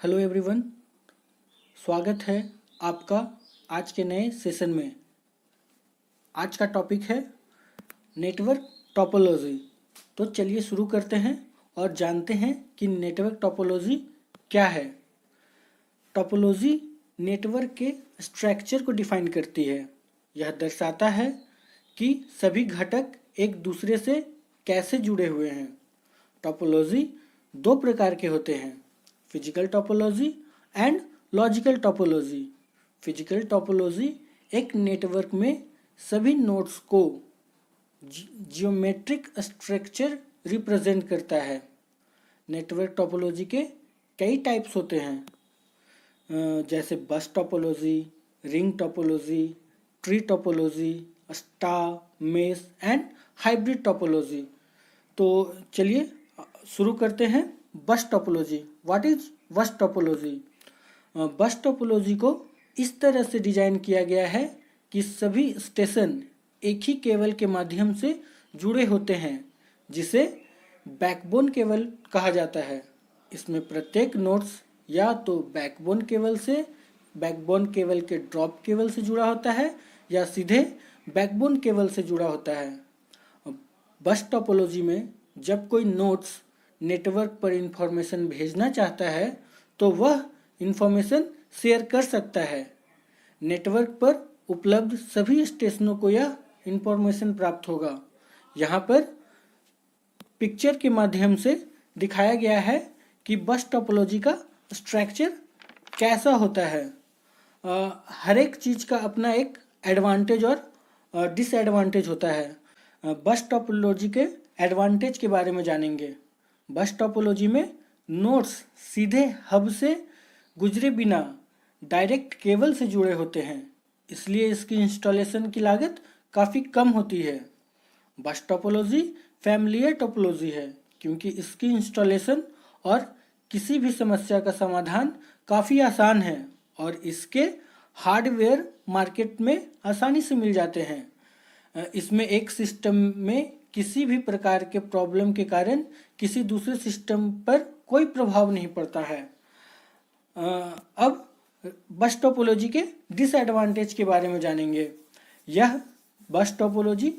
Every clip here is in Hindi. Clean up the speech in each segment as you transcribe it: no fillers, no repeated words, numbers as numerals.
हेलो एवरीवन, स्वागत है आपका आज के नए सेशन में। आज का टॉपिक है नेटवर्क टोपोलॉजी। तो चलिए शुरू करते हैं और जानते हैं कि नेटवर्क टोपोलॉजी क्या है। टोपोलॉजी नेटवर्क के स्ट्रक्चर को डिफाइन करती है। यह दर्शाता है कि सभी घटक एक दूसरे से कैसे जुड़े हुए हैं। टोपोलॉजी दो प्रकार के होते हैं, physical topology and logical topology. Physical topology एक नेटवर्क में सभी नोड्स को जियोमेट्रिक स्ट्रक्चर रिप्रेजेंट करता है। नेटवर्क टोपोलॉजी के कई टाइप्स होते हैं, जैसे बस topology, ring topology, tree topology, star, mesh and hybrid topology. तो चलिए शुरू करते हैं। बस टोपोलॉजी। व्हाट इज बस टोपोलॉजी? बस टोपोलॉजी को इस तरह से डिजाइन किया गया है कि सभी स्टेशन एक ही केबल के माध्यम से जुड़े होते हैं, जिसे बैकबोन केबल कहा जाता है। इसमें प्रत्येक नोड्स या तो बैकबोन केबल के ड्रॉप केबल से जुड़ा होता है या सीधे बैकबोन केबल से जुड़ा होता है। बस टोपोलॉजी में जब कोई नोड्स नेटवर्क पर इंफॉर्मेशन भेजना चाहता है तो वह इंफॉर्मेशन शेयर कर सकता है। नेटवर्क पर उपलब्ध सभी स्टेशनों को यह इंफॉर्मेशन प्राप्त होगा। यहाँ पर पिक्चर के माध्यम से दिखाया गया है कि बस टोपोलॉजी का स्ट्रक्चर कैसा होता है। हर एक चीज़ का अपना एक एडवांटेज और डिसएडवांटेज होता है। बस टोपोलॉजी के एडवांटेज के बारे में जानेंगे। बस टोपोलॉजी में नोड्स सीधे हब से गुजरे बिना डायरेक्ट केबल से जुड़े होते हैं, इसलिए इसकी इंस्टॉलेशन की लागत काफ़ी कम होती है। बस टोपोलॉजी फैमिलियर टोपोलॉजी है क्योंकि इसकी इंस्टॉलेशन और किसी भी समस्या का समाधान काफ़ी आसान है और इसके हार्डवेयर मार्केट में आसानी से मिल जाते हैं। इसमें एक सिस्टम में किसी भी प्रकार के प्रॉब्लम के कारण किसी दूसरे सिस्टम पर कोई प्रभाव नहीं पड़ता है। अब बस टोपोलॉजी के डिसएडवांटेज के बारे में जानेंगे। यह बस टोपोलॉजी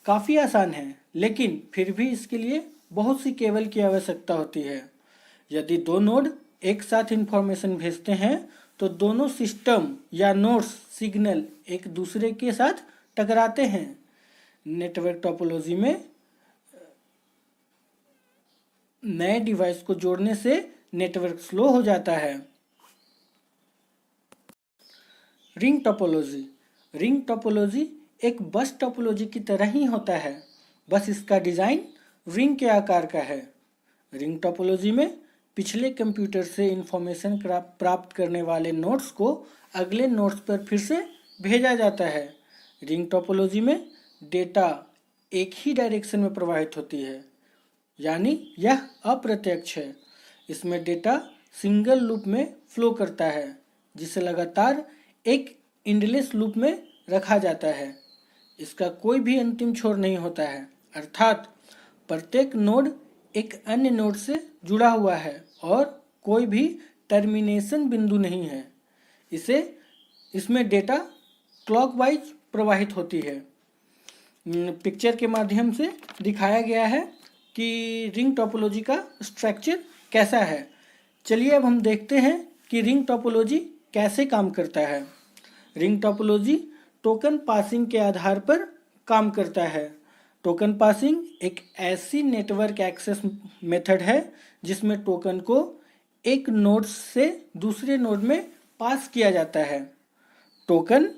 काफ़ी आसान है, लेकिन फिर भी इसके लिए बहुत सी केबल की आवश्यकता होती है। यदि दो नोड एक साथ इंफॉर्मेशन भेजते हैं तो दोनों सिस्टम या नोड्स सिग्नल एक दूसरे के साथ टकराते हैं। नेटवर्क टोपोलॉजी में नए डिवाइस को जोड़ने से नेटवर्क स्लो हो जाता है। Ring topology. रिंग टोपोलॉजी एक बस टोपोलॉजी की तरह ही होता है, बस इसका डिज़ाइन रिंग के आकार का है। रिंग टोपोलॉजी में पिछले कंप्यूटर से इंफॉर्मेशन प्राप्त करने वाले नोड्स को अगले नोड्स पर फिर से भेजा जाता है। रिंग टोपोलॉजी में डेटा एक ही डायरेक्शन में प्रवाहित होती है, यानी यह अप्रत्यक्ष है। इसमें डेटा सिंगल लूप में फ्लो करता है, जिसे लगातार एक इंडलेस लूप में रखा जाता है। इसका कोई भी अंतिम छोर नहीं होता है, अर्थात प्रत्येक नोड एक अन्य नोड से जुड़ा हुआ है और कोई भी टर्मिनेशन बिंदु नहीं है। इसमें डेटा क्लॉकवाइज प्रवाहित होती है। पिक्चर के माध्यम से दिखाया गया है कि रिंग टोपोलॉजी का स्ट्रक्चर कैसा है। चलिए अब हम देखते हैं कि रिंग टोपोलॉजी कैसे काम करता है। रिंग टोपोलॉजी टोकन पासिंग के आधार पर काम करता है। टोकन पासिंग एक ऐसी नेटवर्क एक्सेस मेथड है जिसमें टोकन को एक नोड से दूसरे नोड में पास किया जाता है। टोकन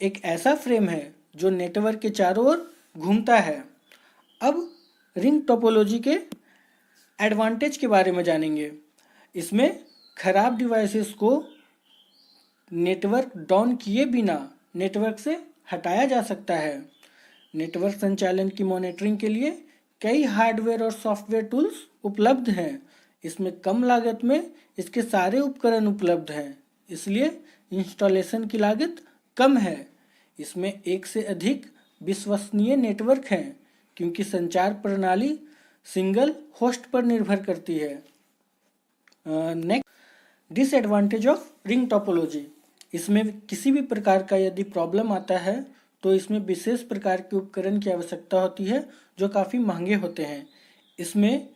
एक ऐसा फ्रेम है जो नेटवर्क के चारों ओर घूमता है। अब रिंग टोपोलॉजी के एडवांटेज के बारे में जानेंगे। इसमें खराब डिवाइसेस को नेटवर्क डाउन किए बिना नेटवर्क से हटाया जा सकता है। नेटवर्क संचालन की मॉनिटरिंग के लिए कई हार्डवेयर और सॉफ्टवेयर टूल्स उपलब्ध हैं। इसमें कम लागत में इसके सारे उपकरण उपलब्ध हैं, इसलिए इंस्टॉलेशन की लागत कम है। इसमें एक से अधिक विश्वसनीय नेटवर्क हैं क्योंकि संचार प्रणाली सिंगल होस्ट पर निर्भर करती है। Disadvantage of ring topology. इसमें किसी भी प्रकार का यदि प्रॉब्लम आता है तो इसमें विशेष प्रकार के उपकरण की आवश्यकता होती है जो काफ़ी महंगे होते हैं। इसमें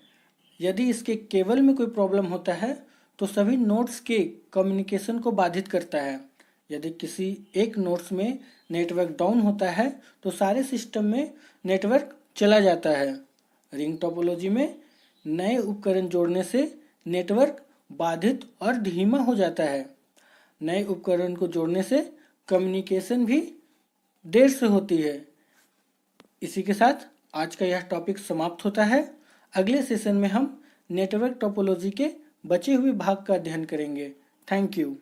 यदि इसके केबल में कोई प्रॉब्लम होता है तो सभी नोड्स के कम्युनिकेशन को बाधित करता है। यदि किसी एक नोड्स में नेटवर्क डाउन होता है तो सारे सिस्टम में नेटवर्क चला जाता है। रिंग टोपोलॉजी में नए उपकरण जोड़ने से नेटवर्क बाधित और धीमा हो जाता है। नए उपकरण को जोड़ने से कम्युनिकेशन भी देर से होती है। इसी के साथ आज का यह टॉपिक समाप्त होता है। अगले सेशन में हम नेटवर्क टोपोलॉजी के बचे हुए भाग का अध्ययन करेंगे। Thank you.